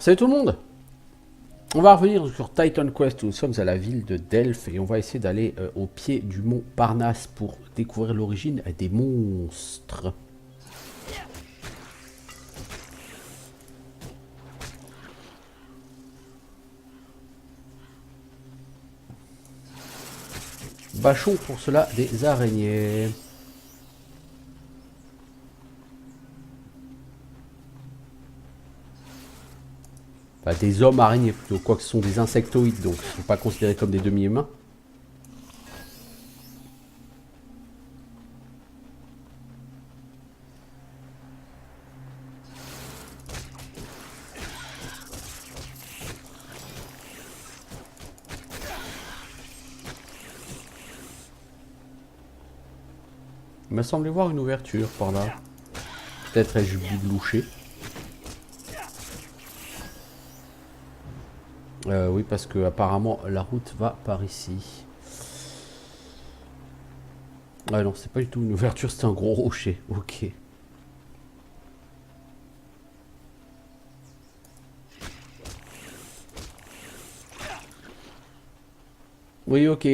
Salut tout le monde. On va revenir sur Titan Quest. Nous sommes à la ville de Delphes et on va essayer d'aller au pied du mont Parnasse pour découvrir l'origine des monstres. Bâchons pour cela des araignées. Enfin, des hommes araignées plutôt, quoique ce sont des insectoïdes, donc ils ne sont pas considérés comme des demi-humains. Il m'a semblé voir une ouverture par là. Peut-être ai-je biglouché. Oui, parce que apparemment la route va par ici. Ah non, c'est pas du tout une ouverture, c'est un gros rocher. Ok. Oui, ok.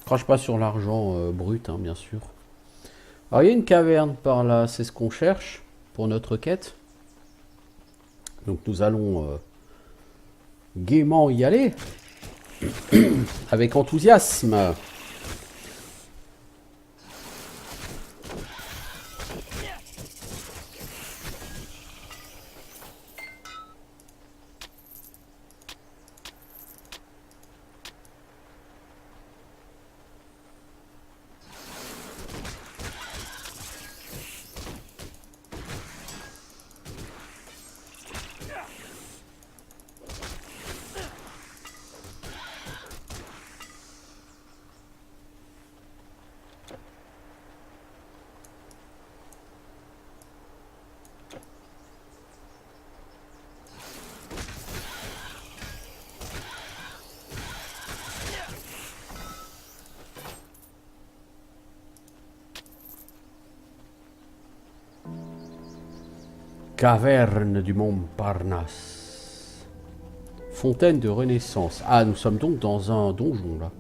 Crache pas sur l'argent brut, hein, bien sûr. Alors, il y a une caverne par là, c'est ce qu'on cherche pour notre quête. Donc, nous allons gaiement y aller, avec enthousiasme. Caverne du mont Parnasse. Fontaine de Renaissance. Ah, nous sommes donc dans un donjon, là.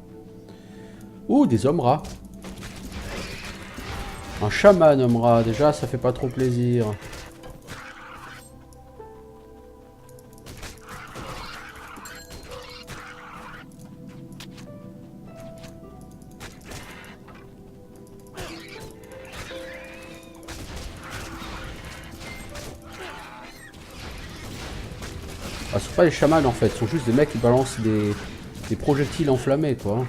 Ouh, des hommes rats. Un chaman homme rat, déjà, ça fait pas trop plaisir. Ah, ce sont pas des chamans en fait, ce sont juste des mecs qui balancent des projectiles enflammés, quoi.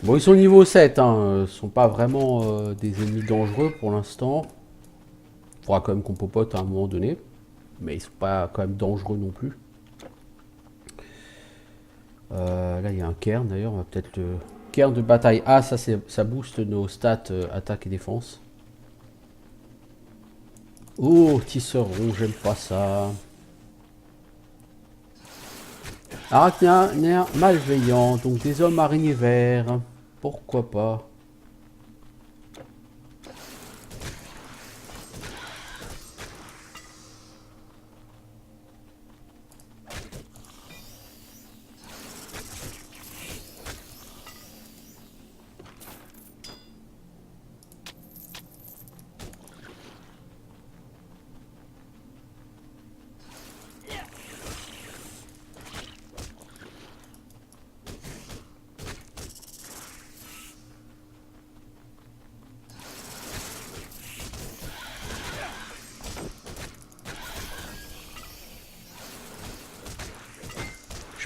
Bon, ils sont niveau 7, hein. Ils sont pas vraiment des ennemis dangereux pour l'instant. Faudra quand même qu'on popote à un moment donné. Mais ils sont pas quand même dangereux non plus. Là, il y a un cairn d'ailleurs. On va peut-être le... Cairn de bataille. Ah, ça booste nos stats attaque et défense. Oh, tisserand, j'aime pas ça. Arachnia malveillant, donc des hommes araignées verts. Pourquoi pas?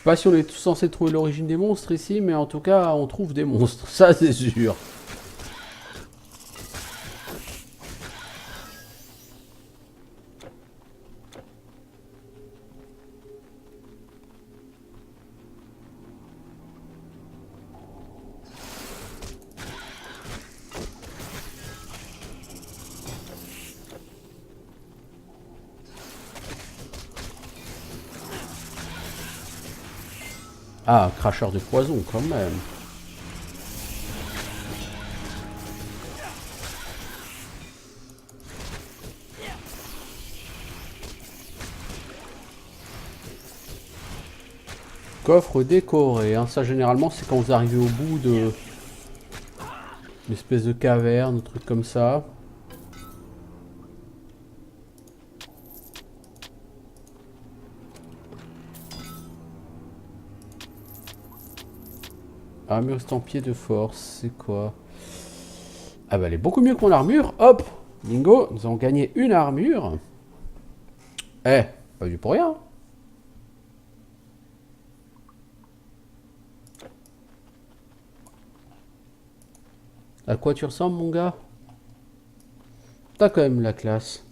pas si on est tous censés trouver l'origine des monstres ici, mais en tout cas, on trouve des monstres, ça c'est sûr. Ah, cracheur de poison quand même. Coffre décoré, hein. Ça généralement c'est quand vous arrivez au bout de une espèce de caverne, un truc comme ça. Armure estampillée de force, c'est quoi? Ah bah elle est beaucoup mieux que mon armure. Hop, bingo, nous avons gagné une armure. Eh, pas du pour rien. À quoi tu ressembles, mon gars? T'as quand même la classe.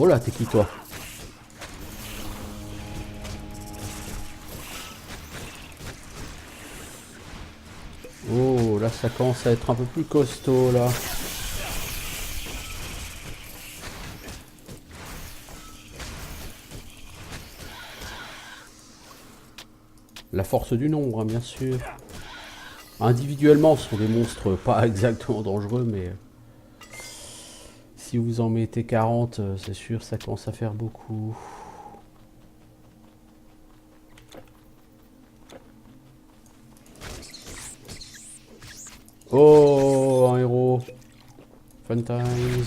Oh là, t'es qui toi? Oh, là ça commence à être un peu plus costaud là. La force du nombre, hein, bien sûr. Individuellement, ce sont des monstres pas exactement dangereux, mais si vous en mettez 40, c'est sûr, ça commence à faire beaucoup. Oh, un héros. Fun times.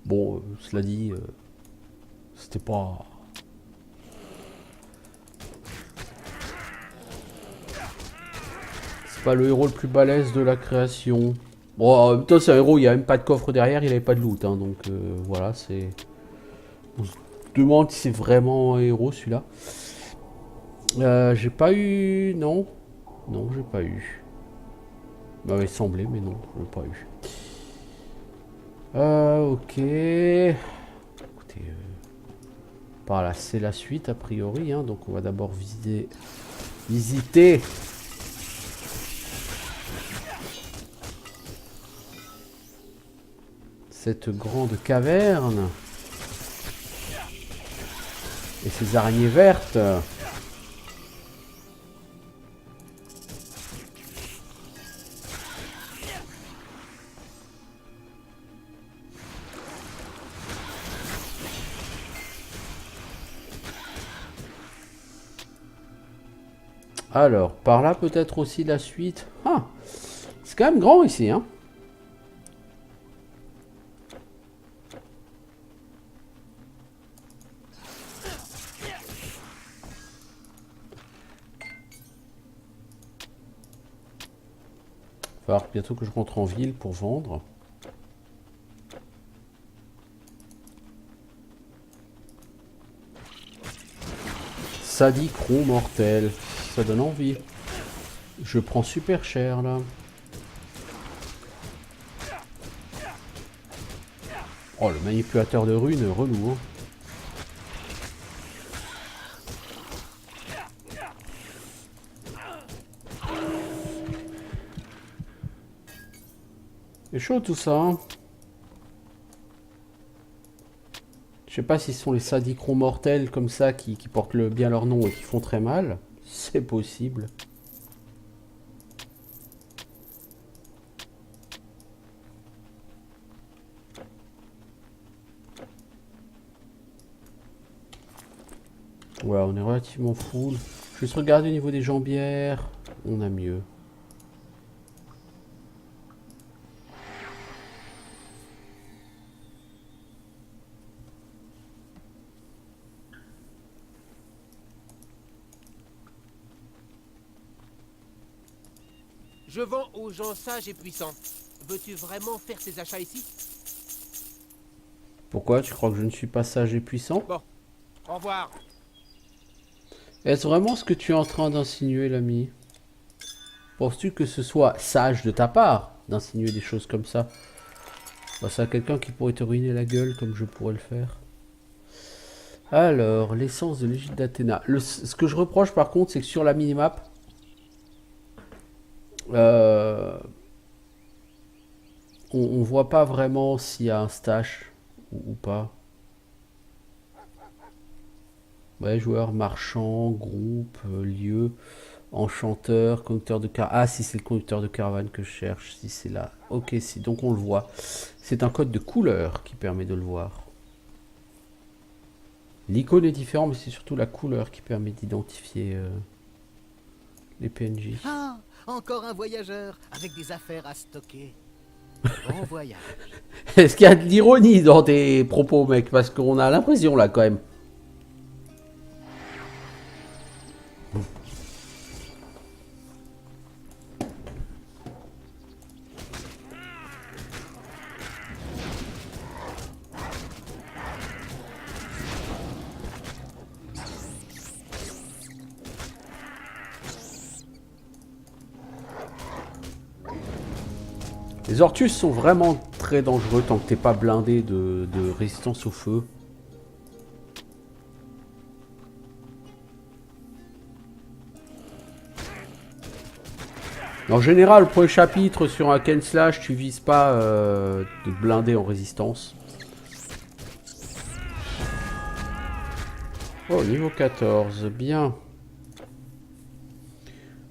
Bon, cela dit, c'était pas... C'est pas le héros le plus balèze de la création. Bon, en même temps, c'est un héros, il n'y a même pas de coffre derrière, il n'avait pas de loot, hein, donc voilà, c'est... On se demande si c'est vraiment un héros, celui-là. J'ai pas eu... Non. Non, j'ai pas eu. Il m'avait semblé, mais non, je n'ai pas eu. Ok. Écoutez, par là, c'est la suite, a priori, hein, donc on va d'abord visiter... cette grande caverne. Et ces araignées vertes. Alors, par là peut-être aussi la suite. Ah, c'est quand même grand ici, hein. Il va falloir bientôt que je rentre en ville pour vendre. Sadicron mortel. Ça donne envie. Je prends super cher là. Oh, le manipulateur de runes, relou. Hein. C'est chaud tout ça. Hein. Je sais pas si ce sont les sadicrons mortels comme ça qui portent bien leur nom et qui font très mal. C'est possible. Ouais, on est relativement full. Je vais juste regarder au niveau des jambières. On a mieux. Je vends aux gens sages et puissants. Veux-tu vraiment faire tes achats ici? Pourquoi? Tu crois que je ne suis pas sage et puissant? Bon, au revoir. Est-ce vraiment ce que tu es en train d'insinuer, l'ami? Penses-tu que ce soit sage de ta part d'insinuer des choses comme ça? Face à quelqu'un qui pourrait te ruiner la gueule comme je pourrais le faire. Alors, l'essence de l'égide d'Athéna. Ce que je reproche par contre, c'est que sur la minimap, euh, on voit pas vraiment s'il y a un stash ou pas. Ouais, joueur, marchand, groupe, lieu, enchanteur, conducteur de caravane. Ah, si c'est le conducteur de caravane que je cherche, si c'est là. Ok, si, donc on le voit. C'est un code de couleur qui permet de le voir. L'icône est différente, mais c'est surtout la couleur qui permet d'identifier les PNJ. Ah, encore un voyageur avec des affaires à stocker. Bon voyage. Est-ce qu'il y a de l'ironie dans tes propos, mec? Parce qu'on a l'impression là quand même. Les Ortus sont vraiment très dangereux tant que t'es pas blindé de résistance au feu. En général, pour le chapitre sur un Ken Slash, tu vises pas de blindé en résistance. Oh, niveau 14, bien.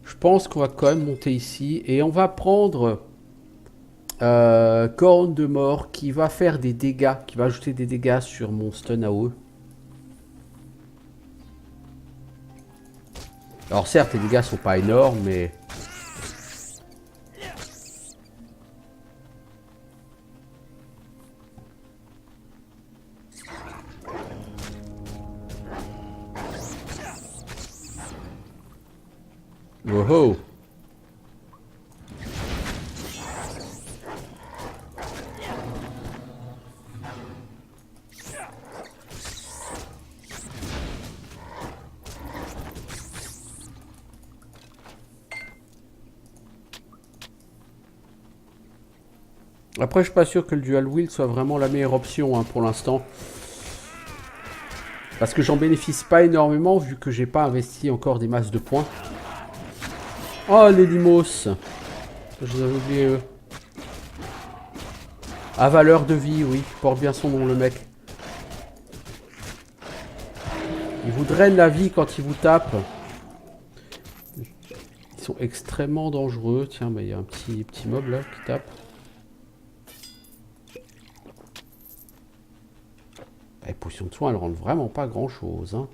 Je pense qu'on va quand même monter ici et on va prendre Corne de mort qui va faire des dégâts, qui va ajouter des dégâts sur mon stun AOE. Alors certes, les dégâts sont pas énormes, mais... Oh oh. Après, je suis pas sûr que le dual wield soit vraiment la meilleure option hein, pour l'instant. Parce que j'en bénéficie pas énormément vu que j'ai pas investi encore des masses de points. Oh, les limos. Je les avais oubliés eux. À valeur de vie, oui. Porte bien son nom, le mec. Il vous draine la vie quand il vous tape. Ils sont extrêmement dangereux. Tiens, bah, il y a un petit mob là qui tape. Les potions de soin, elles rendent vraiment pas grand chose. Hein.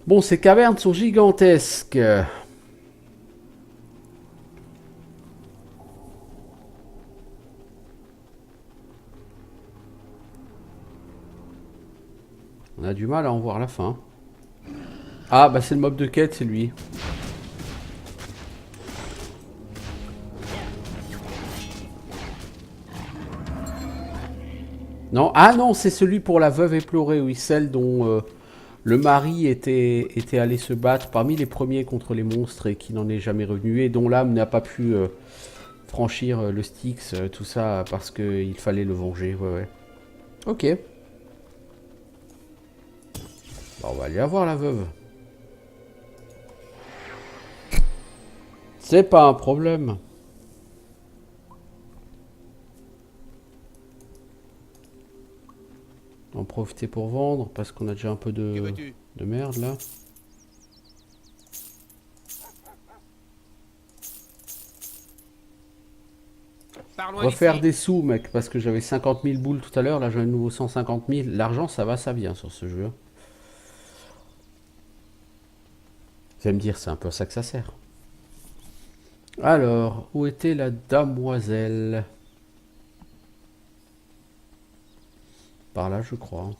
Bon, ces cavernes sont gigantesques. On a du mal à en voir la fin. Ah, bah c'est le mob de quête, c'est lui. Non, ah non, c'est celui pour la veuve éplorée, oui, celle dont le mari était allé se battre parmi les premiers contre les monstres et qui n'en est jamais revenu et dont l'âme n'a pas pu franchir le Styx, tout ça parce qu'il fallait le venger, ouais, ouais. Ok. Bah, on va aller la voir la veuve. C'est pas un problème. En profiter pour vendre parce qu'on a déjà un peu de merde là. Refaire des sous, mec, parce que j'avais 50 000 boules tout à l'heure. Là, j'ai un nouveau 150 000. L'argent, ça va, ça vient sur ce jeu. Vous allez me dire, c'est un peu à ça que ça sert. Alors, où était la damoiselle? Par là, je crois.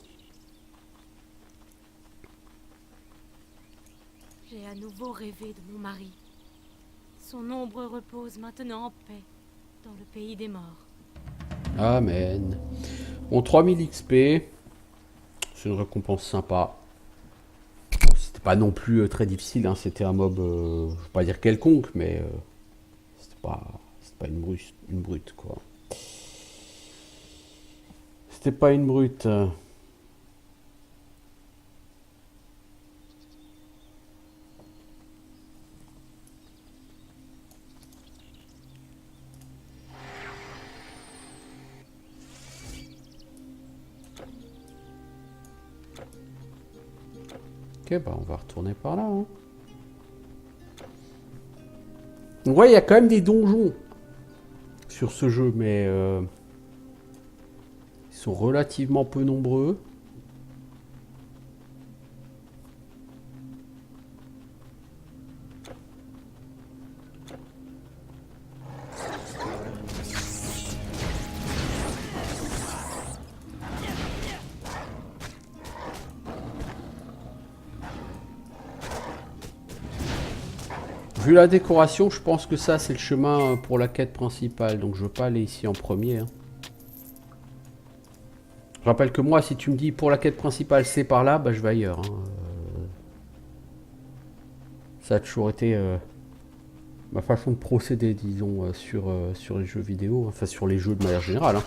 J'ai à nouveau rêvé de mon mari. son ombre repose maintenant en paix dans le pays des morts. Amen. Bon, 3000 XP. C'est une récompense sympa. C'était pas non plus très difficile, hein. C'était un mob, je vais pas dire quelconque, mais c'était pas une brute, quoi. C'était pas une brute. Ok, bah on va retourner par là. Hein. Ouais, il y a quand même des donjons sur ce jeu, mais ils sont relativement peu nombreux. Vu la décoration, je pense que ça c'est le chemin pour la quête principale, donc je veux pas aller ici en premier. Hein. Je rappelle que moi, si tu me dis pour la quête principale c'est par là, bah je vais ailleurs. Hein. Ça a toujours été ma façon de procéder, disons, sur les jeux vidéo, enfin sur les jeux de manière générale. Hein.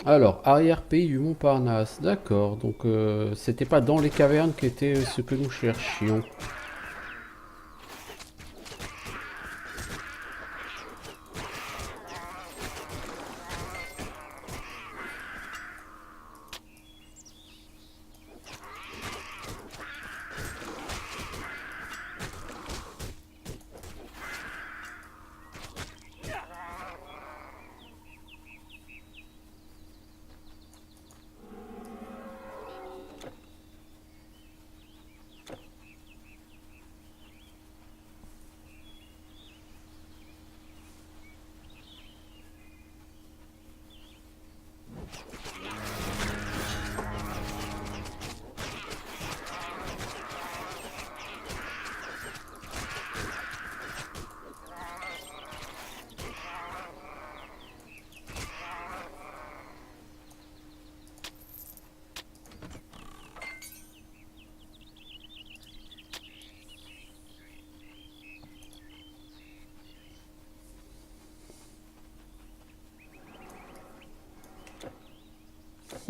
Alors, arrière-pays du Montparnasse, d'accord, donc c'était pas dans les cavernes qu'était ce que nous cherchions.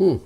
Hmm.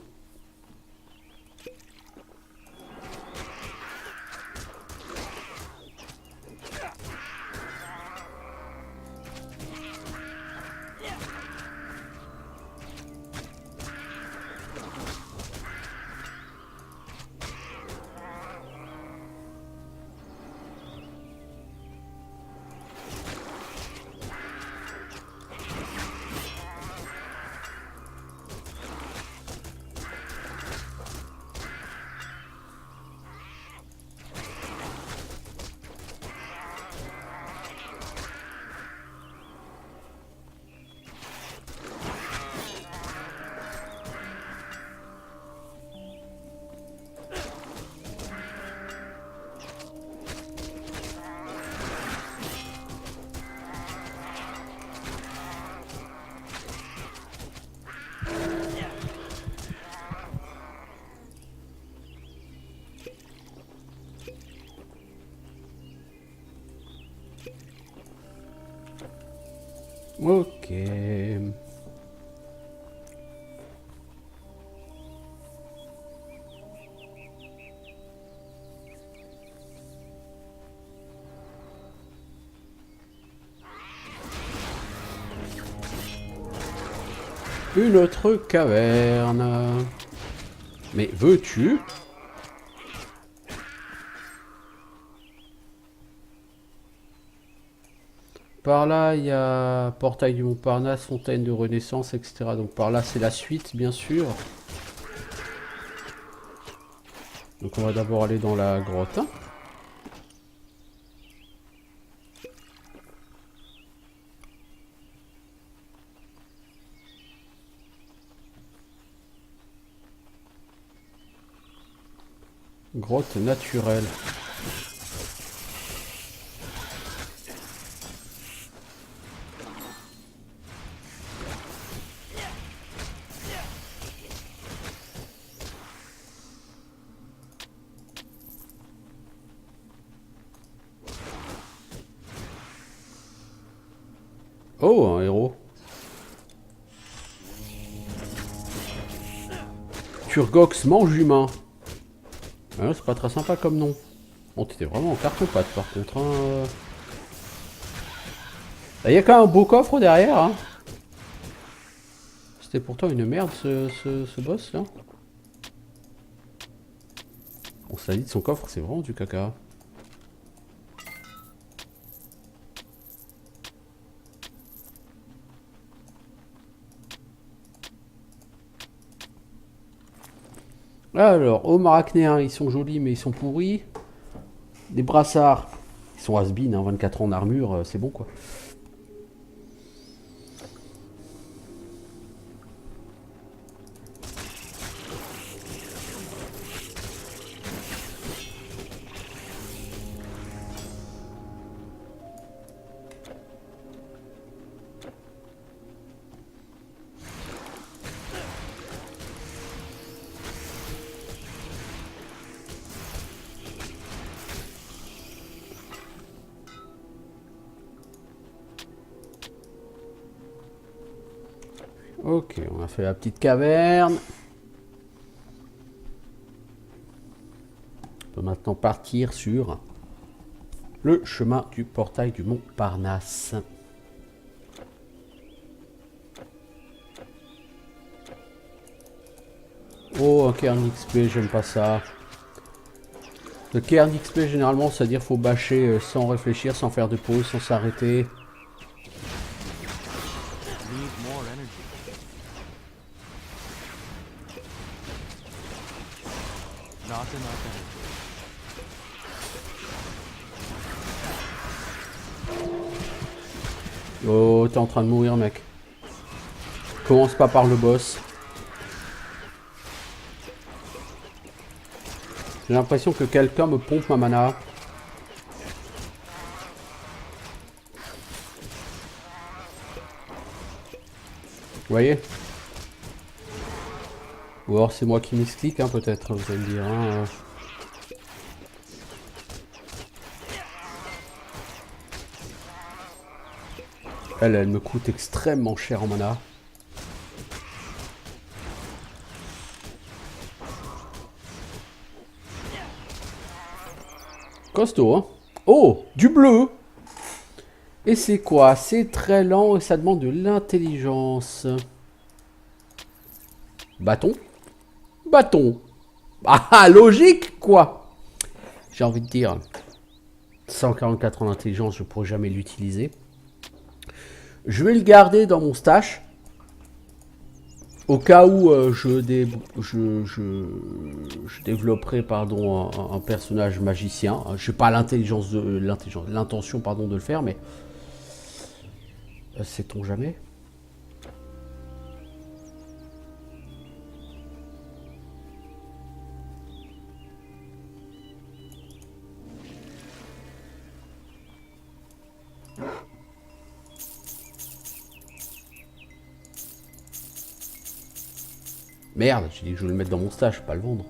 Ok. Une autre caverne. Mais veux-tu? Par là, il y a Portail du Montparnasse, Fontaine de Renaissance, etc. Donc par là, c'est la suite, bien sûr. Donc on va d'abord aller dans la grotte. Grotte naturelle. Oh, un héros. Turgox mange humain. Ah, c'est pas très sympa comme nom. Bon, t'étais vraiment en carton-pâte par contre. Hein. Il y a quand même un beau coffre derrière. Hein. C'était pourtant une merde ce boss là. On s'est dit de son coffre, c'est vraiment du caca. Alors, hommes arachnéens, ils sont jolis mais ils sont pourris. Des brassards, ils sont has-been, hein, 24 ans en armure, c'est bon quoi. Ok, on a fait la petite caverne. On peut maintenant partir sur le chemin du portail du Montparnasse. Oh, un cairn XP, j'aime pas ça. Le cairn XP, généralement, c'est-à-dire faut bâcher sans réfléchir, sans faire de pause, sans s'arrêter. Oh, t'es en train de mourir, mec. Commence pas par le boss. J'ai l'impression que quelqu'un me pompe ma mana. Vous voyez? Ou alors c'est moi qui misclique, hein, peut-être, vous allez me dire. Hein. Elle me coûte extrêmement cher en mana. Costaud, hein? Oh, du bleu! Et c'est quoi? C'est très lent et ça demande de l'intelligence. Bâton? Bâton! Ah, logique, quoi! J'ai envie de dire, 144 en intelligence, je pourrais jamais l'utiliser. Je vais le garder dans mon stash. Au cas où je développerai pardon, un personnage magicien. Je n'ai pas l'intention de le faire, mais sait-on jamais? Merde, j'ai dit que je voulais le mettre dans mon stash, pas le vendre.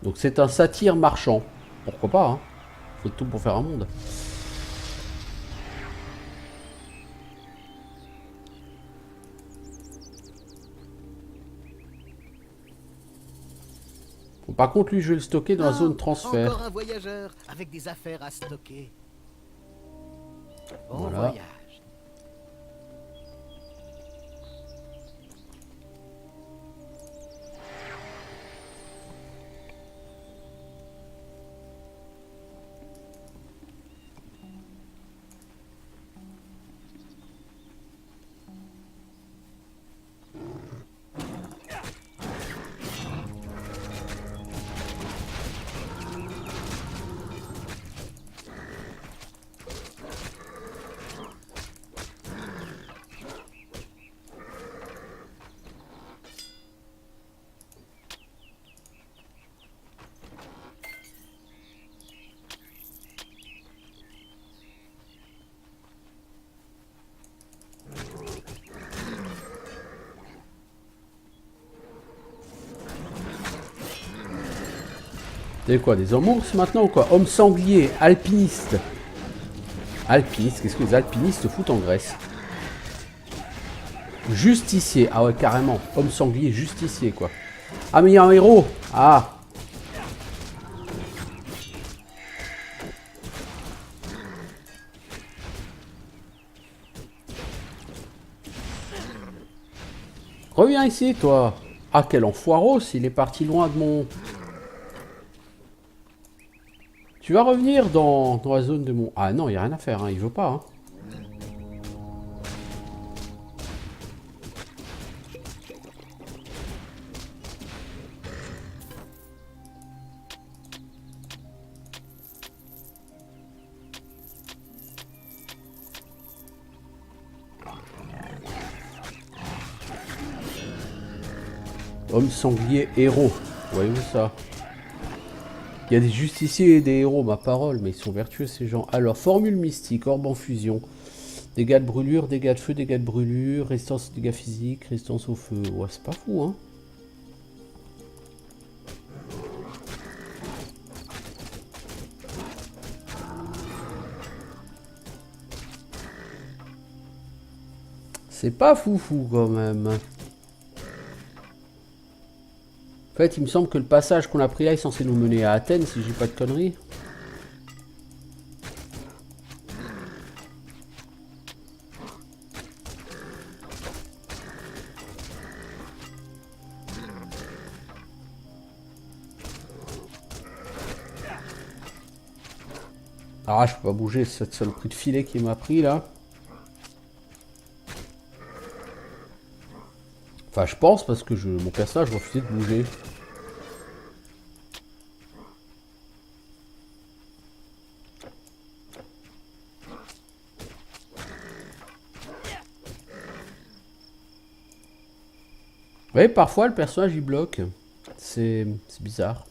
Donc c'est un satyre marchand. Pourquoi pas, hein? Faut tout pour faire un monde. Bon, par contre, lui, je vais le stocker dans la zone transfert. Encore un voyageur avec des affaires à stocker. Bon Voilà. voyage. C'est quoi, des hommes ours maintenant ou quoi? Homme sanglier, alpiniste. Alpiniste, qu'est-ce que les alpinistes foutent en Grèce? Justicier, ah ouais, carrément. Homme sanglier, justicier, quoi. Ah, mais il y a un héros. Ah. Reviens ici, toi. Ah, quel enfoiros, il est parti loin de mon... Tu vas revenir dans la zone de mon... Ah non, il n'y a rien à faire, hein, il veut pas. Hein. Homme sanglier héros. Voyez-vous ça? Il y a des justiciers et des héros, ma parole, mais ils sont vertueux ces gens. Alors, formule mystique, orbe en fusion. Dégâts de brûlure, dégâts de feu, dégâts de brûlure, résistance aux dégâts physiques, résistance au feu. Ouais, c'est pas fou, hein. C'est pas foufou quand même. En fait, il me semble que le passage qu'on a pris là est censé nous mener à Athènes, si je dis pas de conneries. Ah, je peux pas bouger, cette saloperie de filet qui m'a pris là. Enfin, je pense parce que mon personnage refusait de bouger. Oui, parfois le personnage il bloque. C'est bizarre.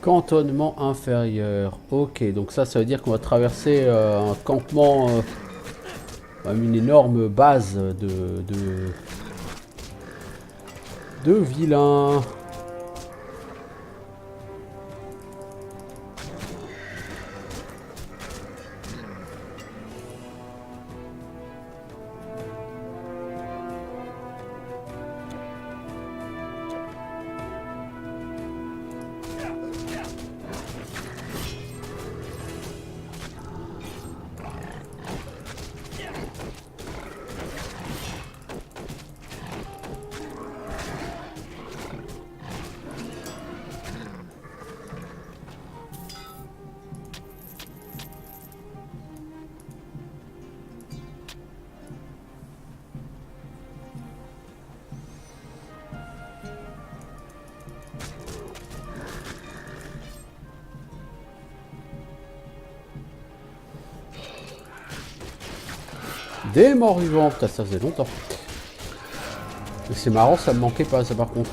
Cantonnement inférieur. Ok, donc ça veut dire qu'on va traverser un campement, une énorme base de vilains. Des morts vivants. Putain, ça faisait longtemps. Et c'est marrant, ça me manquait pas, ça par contre.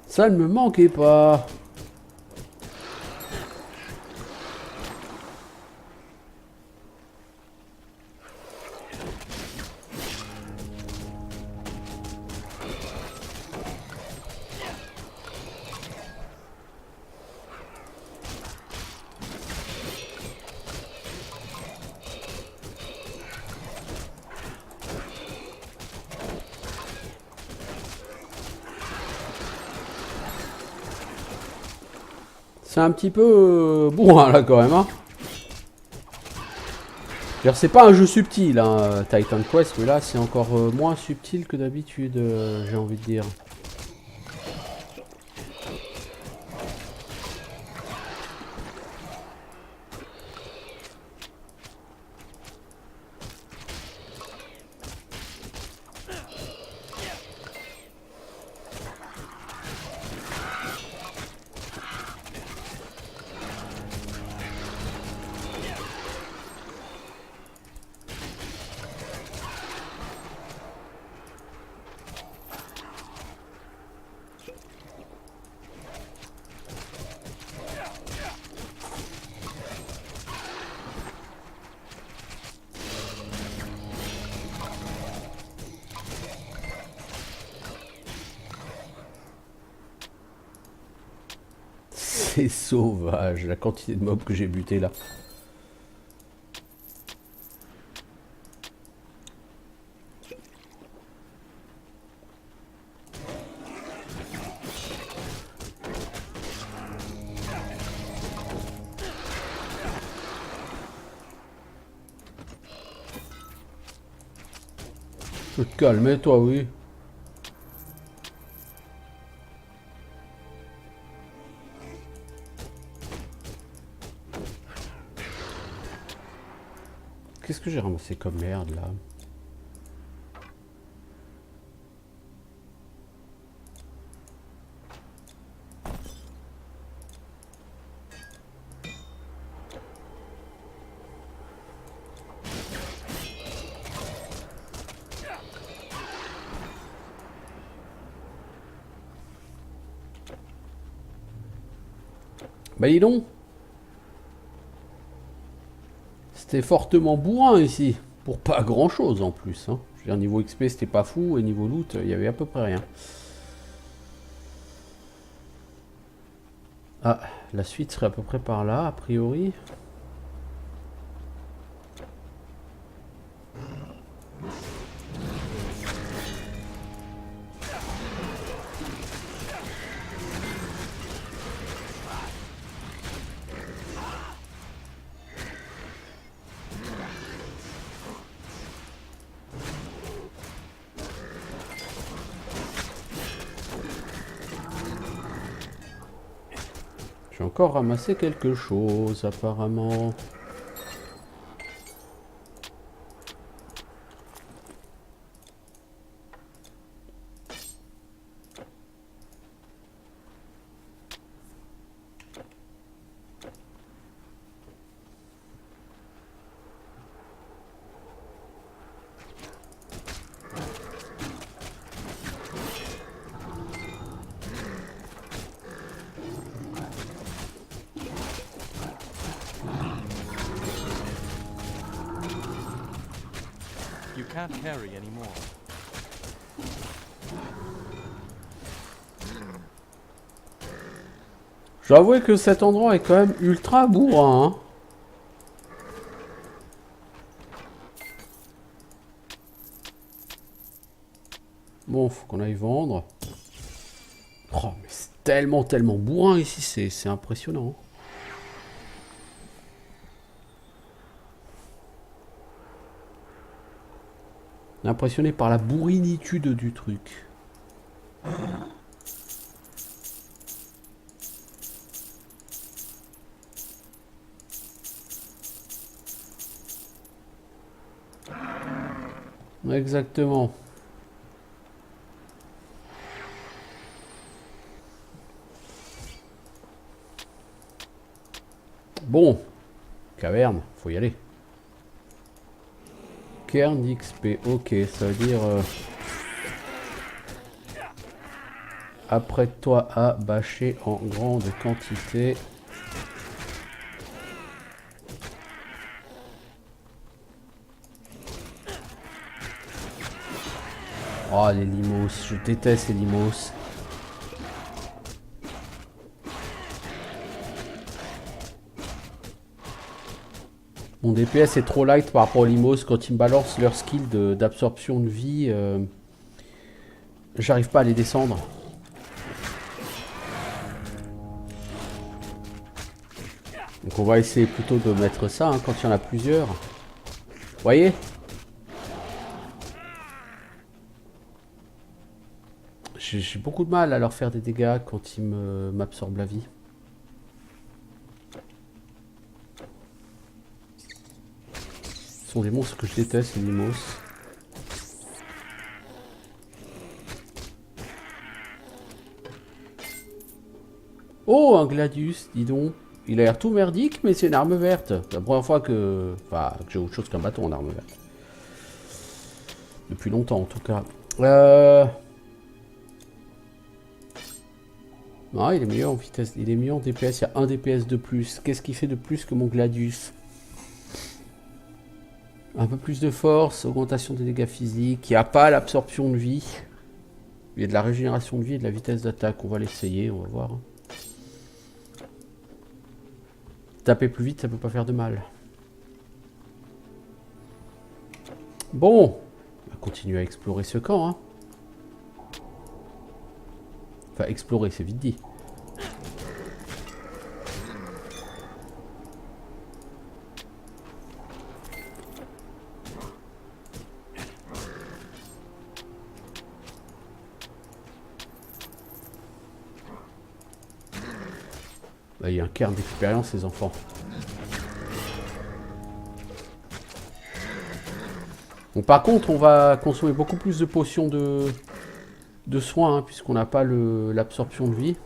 Ça ne me manquait pas. C'est un petit peu bourrin là quand même. Hein. C'est pas un jeu subtil, hein, Titan Quest, mais là c'est encore moins subtil que d'habitude, j'ai envie de dire. C'est sauvage, la quantité de mobs que j'ai buté là. Tu peux te calmer toi, oui. Qu'est-ce que j'ai ramassé comme merde là? Bah dis donc. C'était fortement bourrin ici. Pour pas grand chose en plus. Hein. Je veux dire, niveau XP c'était pas fou et niveau loot il y avait à peu près rien. Ah, la suite serait à peu près par là, a priori. J'ai encore ramassé quelque chose apparemment. You can't carry anymore. Je dois avouer que cet endroit est quand même ultra bourrin. Hein. Bon, faut qu'on aille vendre. Oh, mais c'est tellement bourrin ici, c'est impressionnant. Impressionné par la bourrinitude du truc. Exactement. Bon. Caverne, faut y aller. Cairn d'XP, ok, ça veut dire... Apprête-toi à bâcher en grande quantité. Oh, les limos, je déteste les limos. Mon DPS est trop light par rapport aux limos. Quand ils me balancent leur skill d'absorption de vie, j'arrive pas à les descendre. Donc on va essayer plutôt de mettre ça hein, quand il y en a plusieurs. Vous voyez? J'ai beaucoup de mal à leur faire des dégâts quand ils m'absorbent la vie. Ce sont des monstres que je déteste, les limos. Oh, un Gladius, dis donc. Il a l'air tout merdique, mais c'est une arme verte. C'est la première fois que... Enfin, que j'ai autre chose qu'un bâton en arme verte. Depuis longtemps, en tout cas. Non, il est meilleur en vitesse. Il est mieux en DPS. Il y a un DPS de plus. Qu'est-ce qu'il fait de plus que mon Gladius? Un peu plus de force, augmentation des dégâts physiques. Il n'y a pas l'absorption de vie. Il y a de la régénération de vie et de la vitesse d'attaque. On va l'essayer, on va voir. Taper plus vite, ça peut pas faire de mal. Bon, on va continuer à explorer ce camp. Hein. Enfin, explorer, c'est vite dit. Là, il y a un cairn d'expérience, les enfants. Bon, par contre, on va consommer beaucoup plus de potions de soins, hein, puisqu'on n'a pas l'absorption de vie.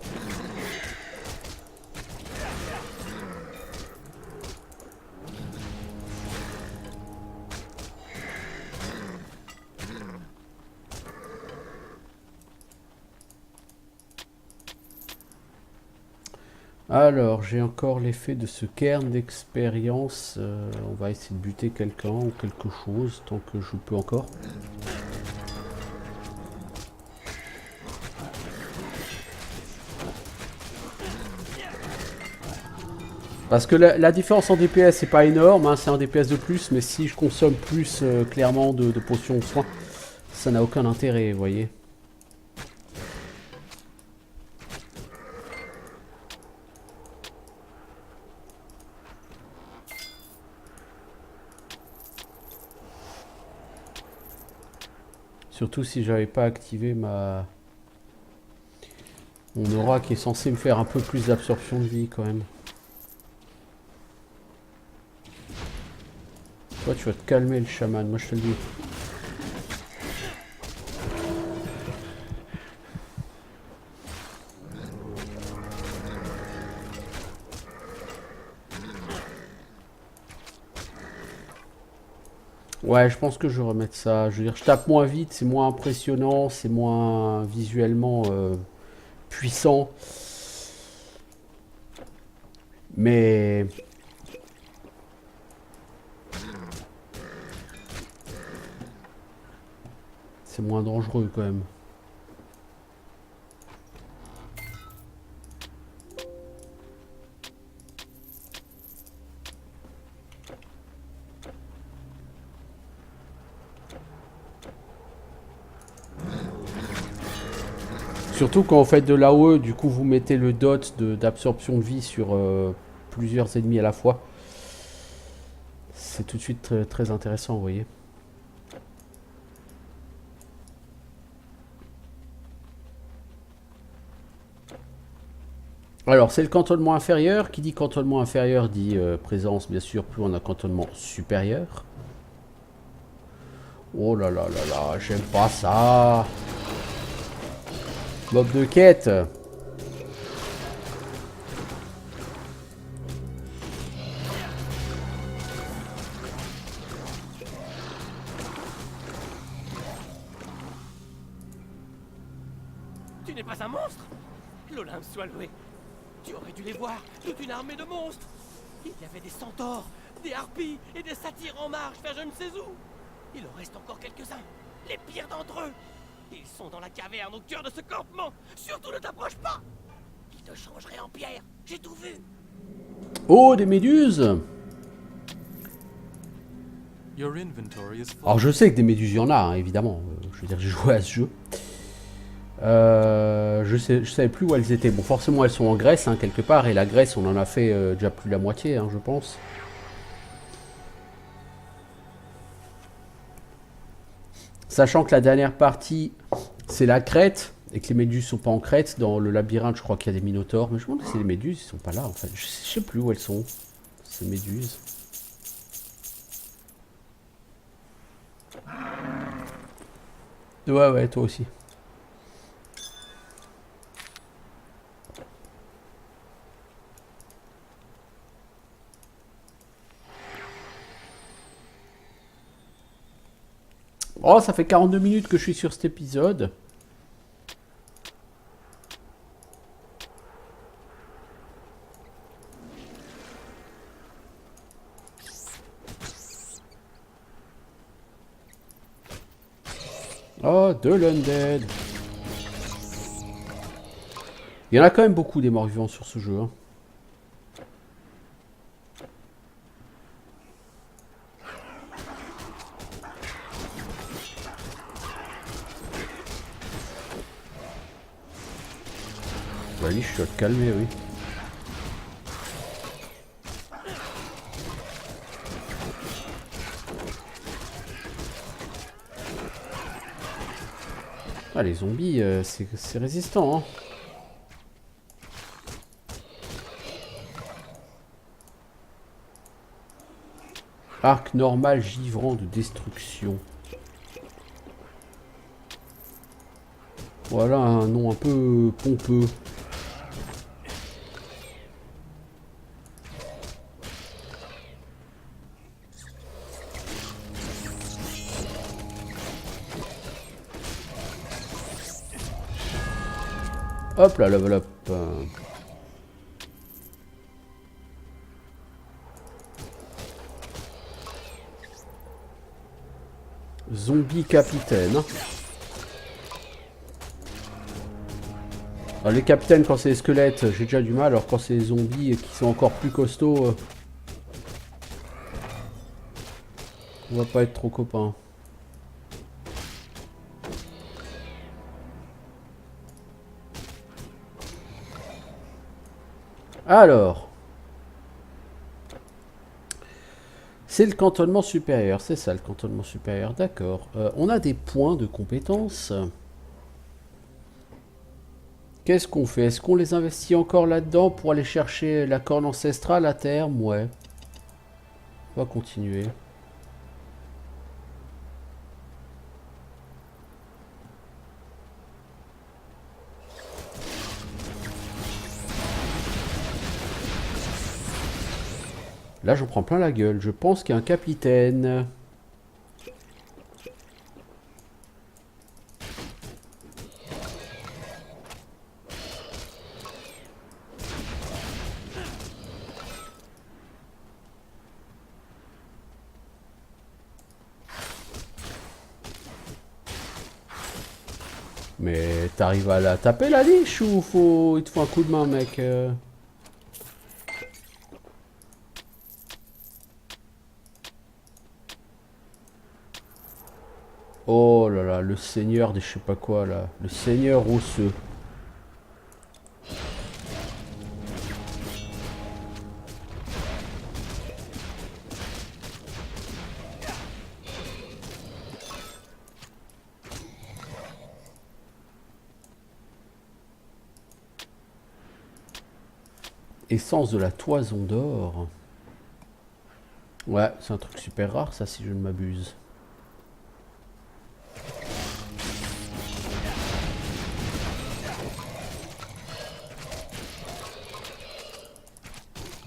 Alors, j'ai encore l'effet de ce cairn d'expérience. On va essayer de buter quelqu'un ou quelque chose, tant que je peux encore. Parce que la différence en DPS, c'est pas énorme, hein, c'est un DPS de plus, mais si je consomme plus clairement de potions de soins, ça n'a aucun intérêt, vous voyez. Surtout si j'avais pas activé mon aura qui est censé me faire un peu plus d'absorption de vie quand même. Toi tu vas te calmer le chaman, moi je te le dis. Ouais, je pense que je vais remettre ça. Je veux dire, je tape moins vite, c'est moins impressionnant, c'est moins visuellement puissant. Mais... c'est moins dangereux quand même. Surtout quand vous faites de l'AOE, du coup vous mettez le dot d'absorption de vie sur plusieurs ennemis à la fois. C'est tout de suite très, très intéressant, vous voyez. Alors c'est le cantonnement inférieur. Qui dit cantonnement inférieur dit présence, bien sûr. Plus on a cantonnement supérieur. Oh là là là là, j'aime pas ça. Mob de quête. Tu n'es pas un monstre? L'Olympe soit loué. Tu aurais dû les voir, toute une armée de monstres. Il y avait des centaures, des harpies et des satyres en marche vers je ne sais où. Il en reste encore quelques-uns, les pires d'entre eux. Ils sont dans la caverne au cœur de ce campement. Surtout ne t'approche pas. Ils te changeraient en pierre, j'ai tout vu. Oh, des méduses! Alors je sais que des méduses il y en a, hein, évidemment. Je veux dire, j'ai joué à ce jeu. Je savais plus où elles étaient. Bon, forcément elles sont en Grèce, hein, quelque part. Et la Grèce, on en a fait déjà plus la moitié, hein, je pense. Sachant que la dernière partie, c'est la Crète. Et que les méduses sont pas en Crète. Dans le labyrinthe, je crois qu'il y a des minotaures. Mais je me demande si c'est les méduses, ils sont pas là, en fait. Je sais plus où elles sont, ces méduses. Ouais, ouais, toi aussi. Oh, ça fait 42 minutes que je suis sur cet épisode. Oh, de l'Undead. Il y en a quand même beaucoup des morts-vivants sur ce jeu. Hein. Bah, lui, je dois te calmer, oui. Ah, les zombies, c'est résistant, hein. Arc normal givrant de destruction. Voilà un nom un peu pompeux. Hop là, level up. Zombie capitaine. Alors, les capitaines, quand c'est les squelettes, j'ai déjà du mal. Alors quand c'est les zombies qui sont encore plus costauds, on va pas être trop copains. Alors, c'est le cantonnement supérieur, c'est ça le cantonnement supérieur, d'accord. On a des points de compétences. Qu'est-ce qu'on fait? Est-ce qu'on les investit encore là-dedans pour aller chercher la corne ancestrale à terme? Ouais. On va continuer. Là, j'en prends plein la gueule. Je pense qu'il y a un capitaine. Mais t'arrives à la taper la liche ou il te faut un coup de main, mec? Oh là là, le seigneur des je sais pas quoi là. Le seigneur osseux. Essence de la toison d'or. Ouais, c'est un truc super rare ça si je ne m'abuse.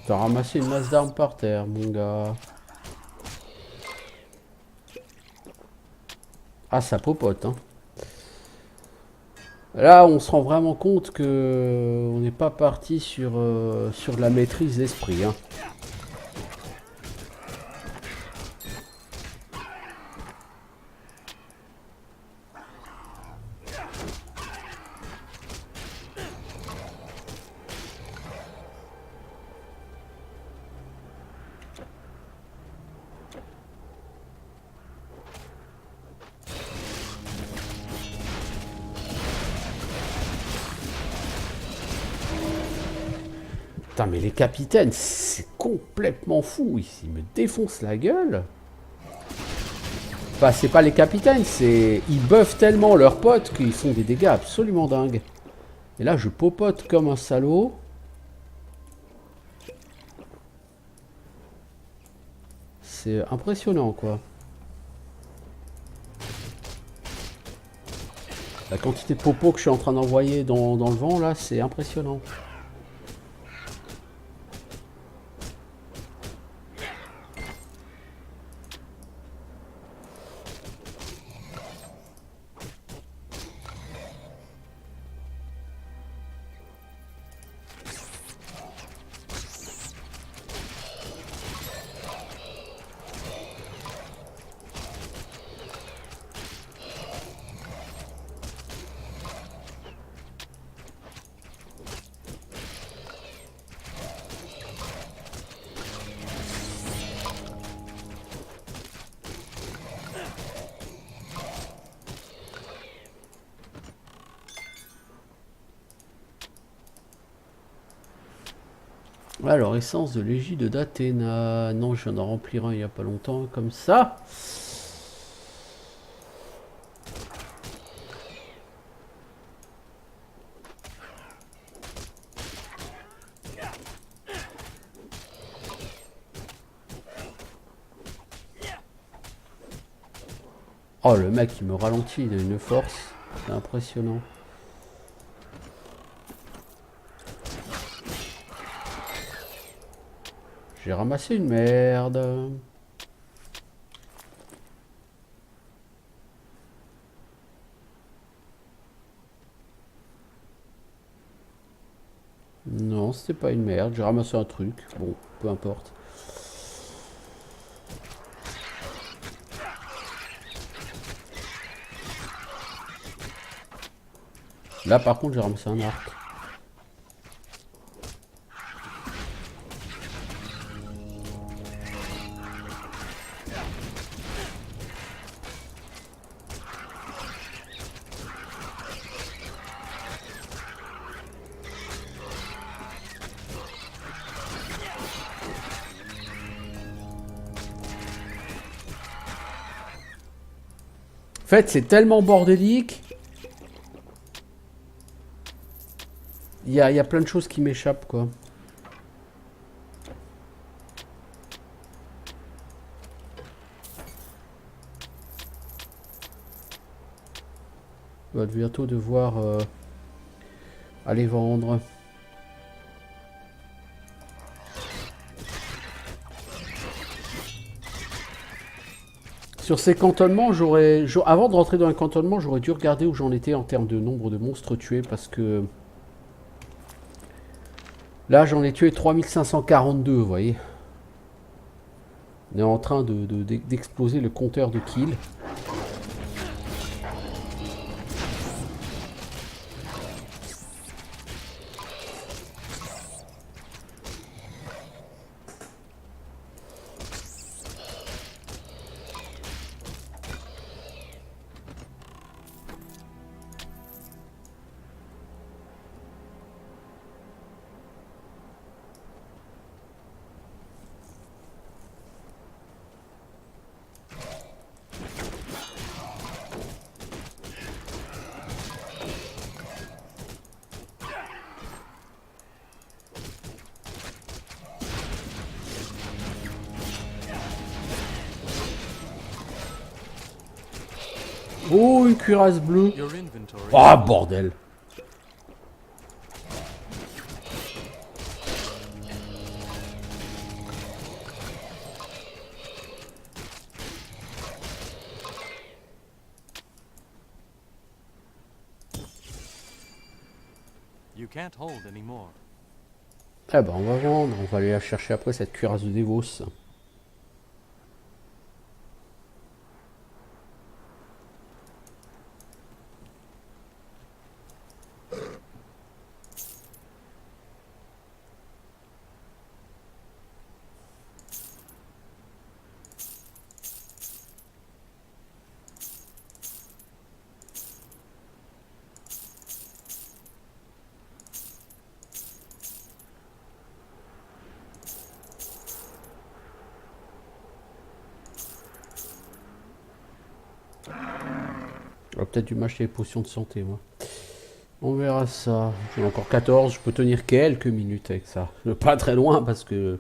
T'as ramassé une masse d'armes par terre, mon gars. Ah, ça popote, hein. Là, on se rend vraiment compte que on n'est pas parti sur de la maîtrise d'esprit. Hein. Putain, mais les capitaines, c'est complètement fou. Ils me défoncent la gueule. Enfin, c'est pas les capitaines, c'est... Ils buffent tellement leurs potes qu'ils font des dégâts absolument dingues. Et là, je popote comme un salaud. C'est impressionnant, quoi. La quantité de popo que je suis en train d'envoyer dans le vent, là, c'est impressionnant. Alors, essence de l'égide d'Athéna. Non, je viens d'en remplir un il n'y a pas longtemps, comme ça. Oh, le mec, il me ralentit, il a une force. C'est impressionnant. J'ai ramassé une merde. Non, c'était pas une merde. J'ai ramassé un truc. Bon, peu importe. Là, par contre, j'ai ramassé un arc. En fait, c'est tellement bordélique. Il y a plein de choses qui m'échappent, quoi. On va bientôt devoir aller vendre. Sur ces cantonnements, avant de rentrer dans un cantonnement, j'aurais dû regarder où j'en étais en termes de nombre de monstres tués, parce que là, j'en ai tué 3542, vous voyez. On est en train d'exploser le compteur de kills. Oh, une cuirasse bleue. Ah, bordel. You can't hold anymore. Ah bah on va vendre, on va aller la chercher après cette cuirasse de Dévos. J'aurais peut-être dû m'acheter les potions de santé, moi. On verra ça. J'ai encore 14, je peux tenir quelques minutes avec ça. Pas très loin parce que...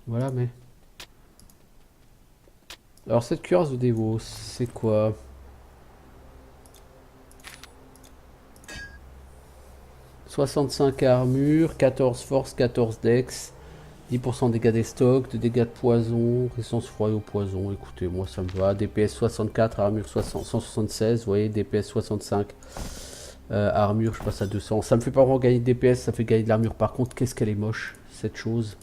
Voilà, mais... Alors cette cuirasse de Dévos, c'est quoi? « 65 armure, 14 force, 14 dex, 10% dégâts des stocks, de dégâts de poison, résistance froid et au poison. » Écoutez, moi ça me va. DPS 64, armure 176, vous voyez, DPS 65, armure, je passe à 200. Ça me fait pas vraiment gagner de DPS, ça fait gagner de l'armure. Par contre, qu'est-ce qu'elle est moche, cette chose.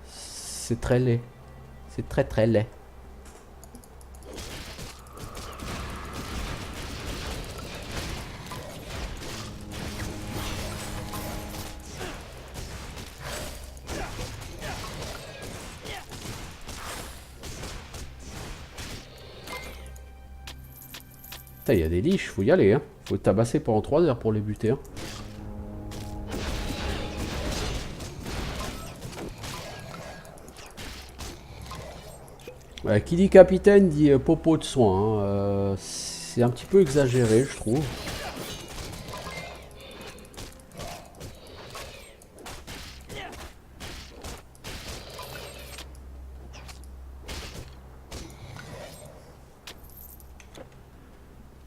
C'est très laid. C'est très très laid. Il y a des liches, faut y aller, hein. Faut tabasser pendant 3 heures pour les buter, hein. Qui dit capitaine dit popo de soin, hein. C'est un petit peu exagéré, je trouve.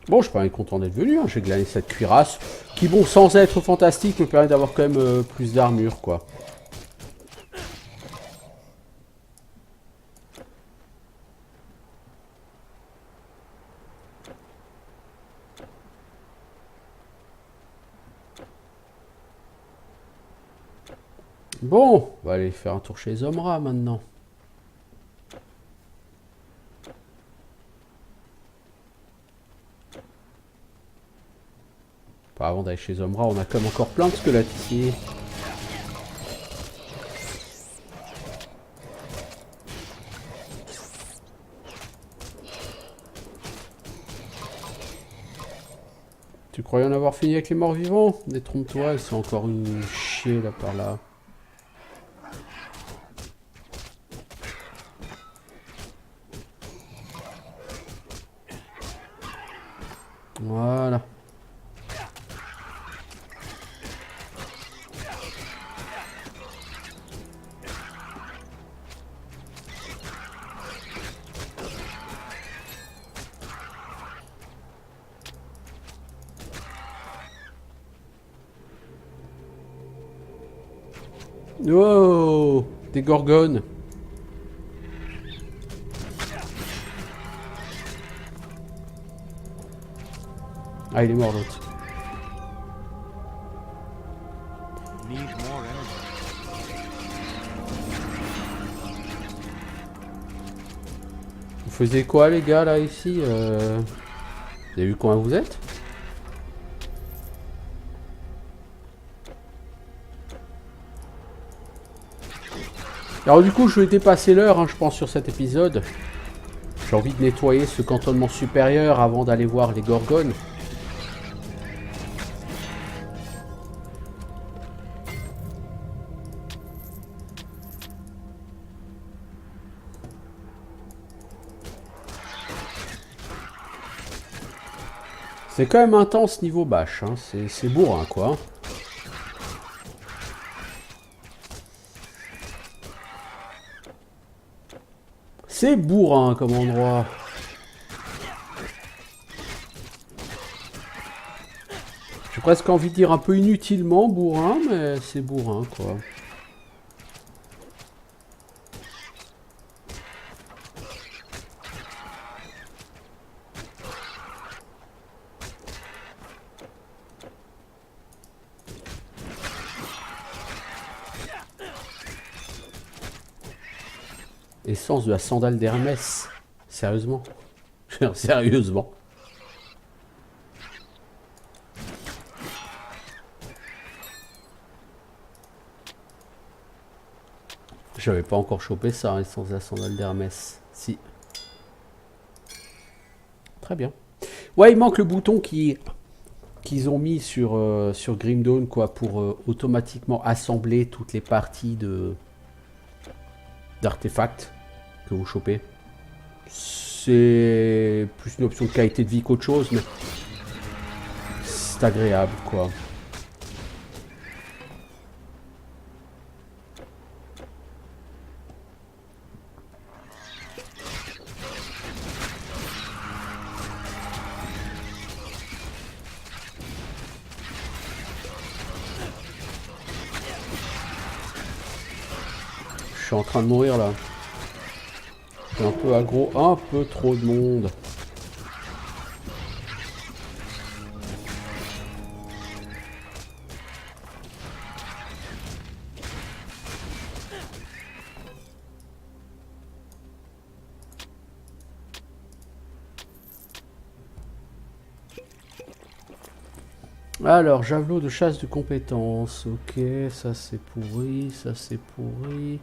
Bon, je suis pas content d'être venu, hein. J'ai glané cette cuirasse qui, bon, sans être fantastique, me permet d'avoir quand même plus d'armure, quoi. Bon, on va aller faire un tour chez les Omra maintenant. Pas avant d'aller chez les Omra, on a comme encore plein de squelettes ici. Tu croyais en avoir fini avec les morts vivants? Détrompe-toi, ils sont encore une chier là par là. Voilà. Oh, des gorgones. Ah, il est mort l'autre. Need more energy. Vous faisiez quoi les gars là ici Vous avez vu combien vous êtes? Alors du coup je vais dépasser l'heure, hein, je pense, sur cet épisode. J'ai envie de nettoyer ce cantonnement supérieur avant d'aller voir les gorgones. C'est quand même intense niveau bâche, hein. C'est bourrin quoi. C'est bourrin comme endroit. J'ai presque envie de dire un peu inutilement bourrin, mais c'est bourrin quoi. Essence de la sandale d'Hermès. Sérieusement? Sérieusement. J'avais pas encore chopé ça, hein, essence de la sandale d'Hermès. Si. Très bien. Ouais, il manque le bouton qu'ils ont mis sur Grim Dawn, quoi, pour automatiquement assembler toutes les parties d'artefacts que vous chopez. C'est plus une option de qualité de vie qu'autre chose, mais c'est agréable, quoi. Je suis en train de mourir là. C'est un peu aggro, un peu trop de monde. Alors, javelot de chasse de compétences. Ok, ça c'est pourri, ça c'est pourri.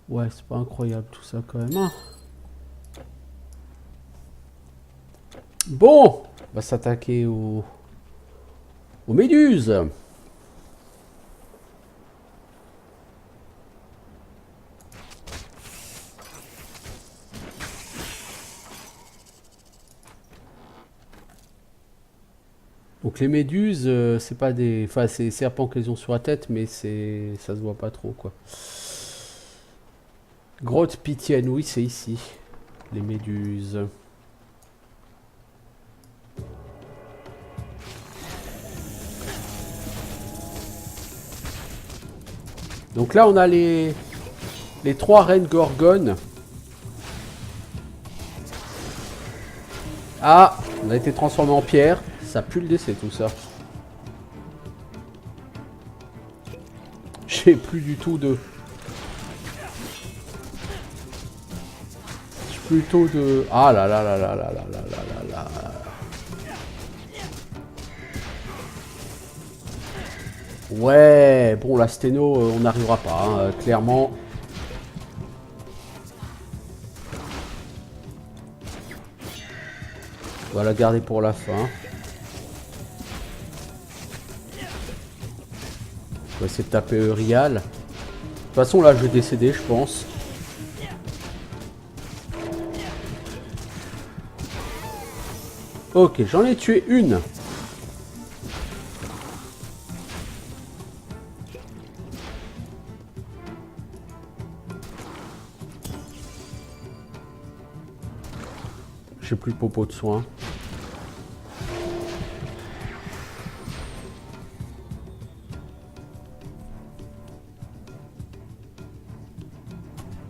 Ouais, c'est pas incroyable tout ça quand même. Hein. Bon, on va s'attaquer aux méduses. Donc les méduses, c'est pas des... Enfin, c'est des serpents qu'elles ont sur la tête, mais c'est... ça se voit pas trop, quoi. Grotte Pitienne, oui, c'est ici. Les méduses. Donc là, on a les 3 reines gorgones. Ah, on a été transformé en pierre. Ça pue le décès, tout ça. J'ai plus du tout de... Plutôt de... Ah là là là là là là là là là. Ouais, bon la sténo, on n'arrivera pas, hein, clairement. On va la garder pour la fin. On va essayer de taper Eurial. De toute façon là je vais décéder je pense. Ok, j'en ai tué une. J'ai plus de popo de soin.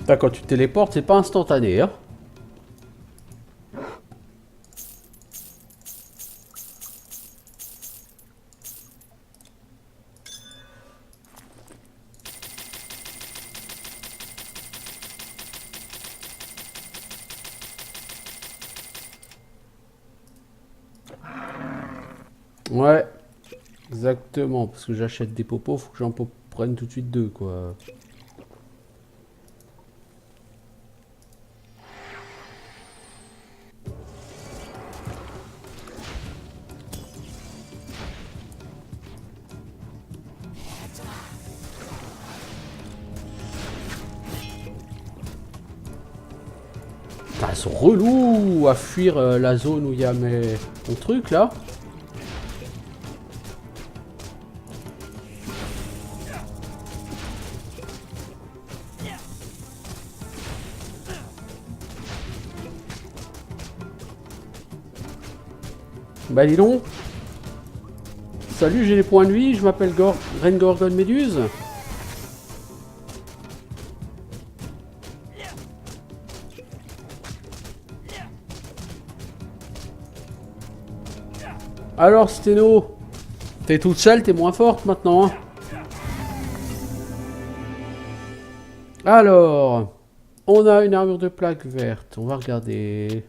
Là, quand tu téléportes, c'est pas instantané, hein. Ouais, exactement, parce que j'achète des popos, faut que j'en prenne tout de suite 2, quoi. Putain, elles sont relous à fuir la zone où il y a mon truc, là. Bah dis donc. Salut, j'ai les points de vie, je m'appelle Reine Gorgone Méduse. Alors Sténo, T'es toute seule, t'es moins forte maintenant. Hein. Alors, on a une armure de plaque verte. On va regarder.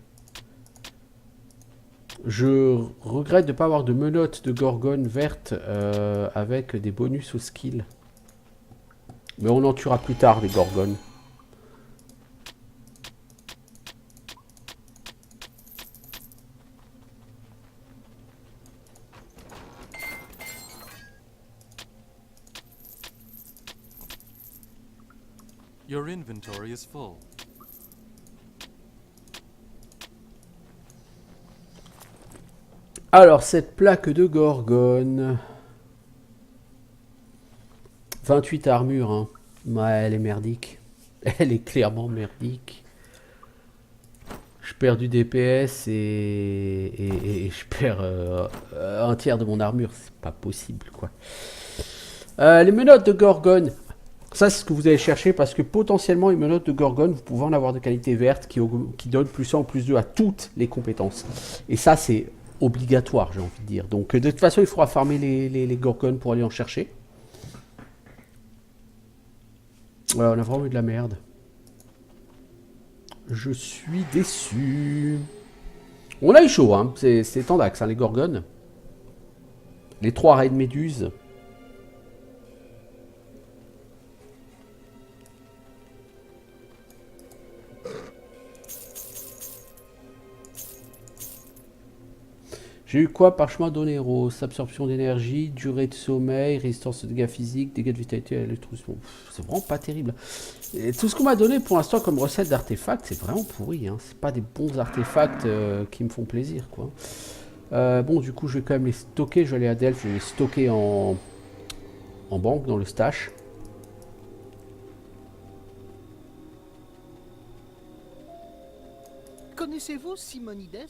Je regrette de ne pas avoir de menottes de gorgone verte avec des bonus au skill. Mais on en tuera plus tard des gorgones. Your inventory is full. Alors, cette plaque de gorgone. 28 armures, hein. Ouais, elle est merdique. Elle est clairement merdique. Je perds du DPS et je perds un tiers de mon armure. C'est pas possible, quoi. Les menottes de gorgone. Ça, c'est ce que vous allez chercher parce que potentiellement, les menottes de gorgone, vous pouvez en avoir de qualité verte qui donne plus 1 en plus 2 à toutes les compétences. Et ça, c'est obligatoire, j'ai envie de dire. Donc, de toute façon, il faudra farmer les gorgones pour aller en chercher. Ouais, on a vraiment eu de la merde. Je suis déçu. On a eu chaud, hein. C'est tendax, hein, les gorgones. Les 3 raids méduses. J'ai eu quoi? Parchemin d'Oneros, absorption d'énergie, durée de sommeil, résistance aux dégâts physiques, dégâts de vitalité à l'électrocution. C'est vraiment pas terrible. Et tout ce qu'on m'a donné pour l'instant comme recette d'artefacts, c'est vraiment pourri. Hein. C'est pas des bons artefacts qui me font plaisir, quoi. Bon, du coup, je vais quand même les stocker. Je vais aller à Delphes, je vais les stocker en banque, dans le stash. Connaissez-vous Simonides?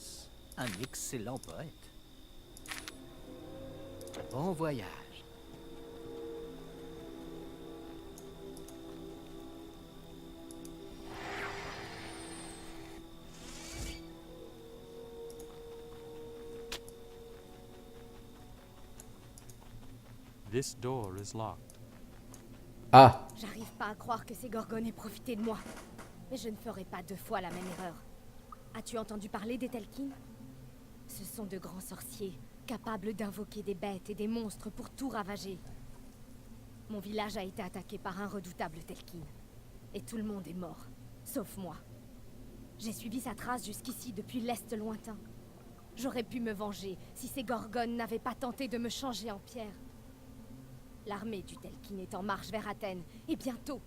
Un excellent poète. Bon voyage. This door is locked. Ah, J'arrive pas à croire que ces gorgones aient profité de moi. Mais je ne ferai pas 2 fois la même erreur. As-tu entendu parler des Telkin? Ce sont de grands sorciers, capables d'invoquer des bêtes et des monstres pour tout ravager. Mon village a été attaqué par un redoutable Telkin. Et tout le monde est mort, sauf moi. J'ai suivi sa trace jusqu'ici depuis l'Est lointain. J'aurais pu me venger si ces gorgones n'avaient pas tenté de me changer en pierre. L'armée du Telkin est en marche vers Athènes, et bientôt,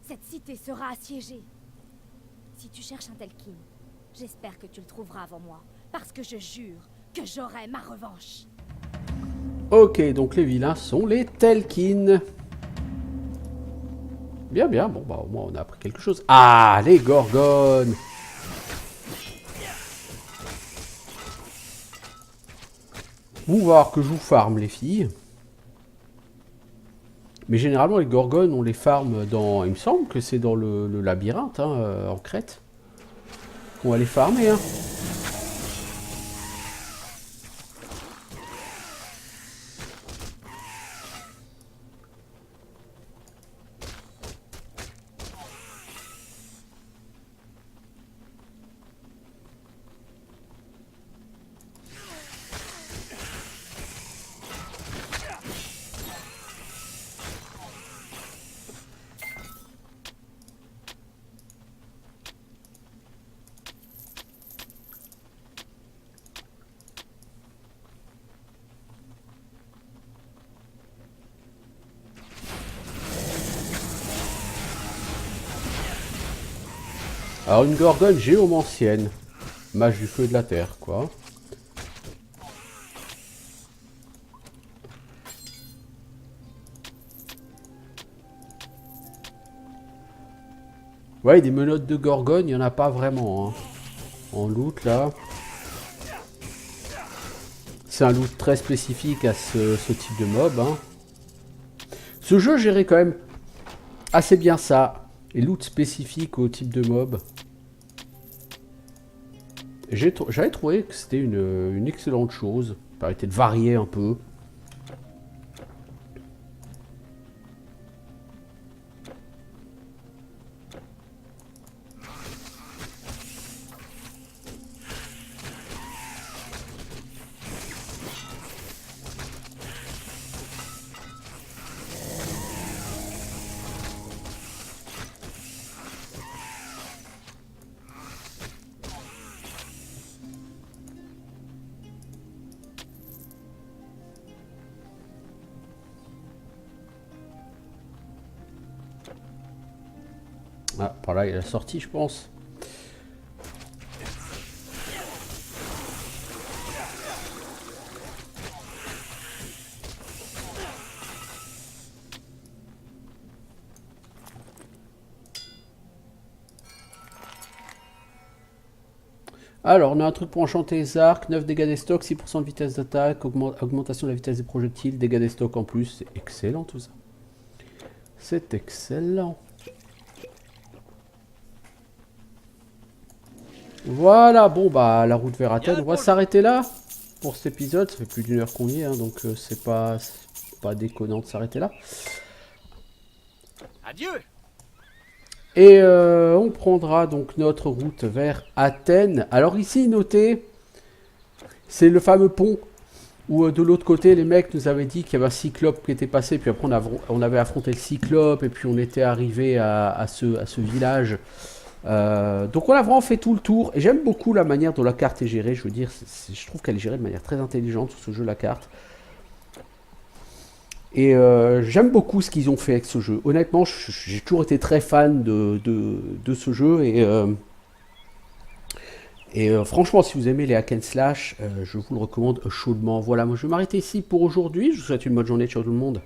cette cité sera assiégée. Si tu cherches un Telkin, j'espère que tu le trouveras avant moi, parce que je jure que j'aurai ma revanche. ok, donc les vilains sont les Telkin. Bien, bien, bon, bah au moins on a appris quelque chose. Ah, les gorgones. Vous voir que je vous farme, les filles. Mais généralement, les gorgones, on les farme dans... Il me semble que c'est dans le labyrinthe, hein, en Crète. On va les farmer, hein. Alors une gorgone géomancienne. Mage du feu et de la terre, quoi. Ouais, des menottes de gorgone, il n'y en a pas vraiment. Hein. En loot, là. C'est un loot très spécifique à ce type de mob. Hein. Ce jeu gérait quand même assez bien ça. Les loots spécifiques au type de mob. J'avais trouvé que c'était une excellente chose. Ça permettait de varier un peu. Ah, par là, il y a la sortie, je pense. Alors, on a un truc pour enchanter les arcs, 9 dégâts des stocks, 6% de vitesse d'attaque, augmentation de la vitesse des projectiles, dégâts des stocks en plus. C'est excellent tout ça. C'est excellent. Voilà, bon bah la route vers Athènes, on va s'arrêter là pour cet épisode. Ça fait plus d'une heure qu'on y est, hein, donc c'est pas déconnant de s'arrêter là. Adieu. Et on prendra donc notre route vers Athènes. Alors ici, notez, c'est le fameux pont où de l'autre côté, les mecs nous avaient dit qu'il y avait un cyclope qui était passé. Puis après, on avait affronté le cyclope et puis on était arrivé à ce village. Donc on a vraiment fait tout le tour. Et j'aime beaucoup la manière dont la carte est gérée. Je veux dire, je trouve qu'elle est gérée de manière très intelligente sur ce jeu, la carte. Et j'aime beaucoup ce qu'ils ont fait avec ce jeu. Honnêtement, j'ai toujours été très fan de ce jeu. Et franchement, si vous aimez les hack and slash, je vous le recommande chaudement. Voilà, moi je vais m'arrêter ici pour aujourd'hui. Je vous souhaite une bonne journée. Ciao tout le monde.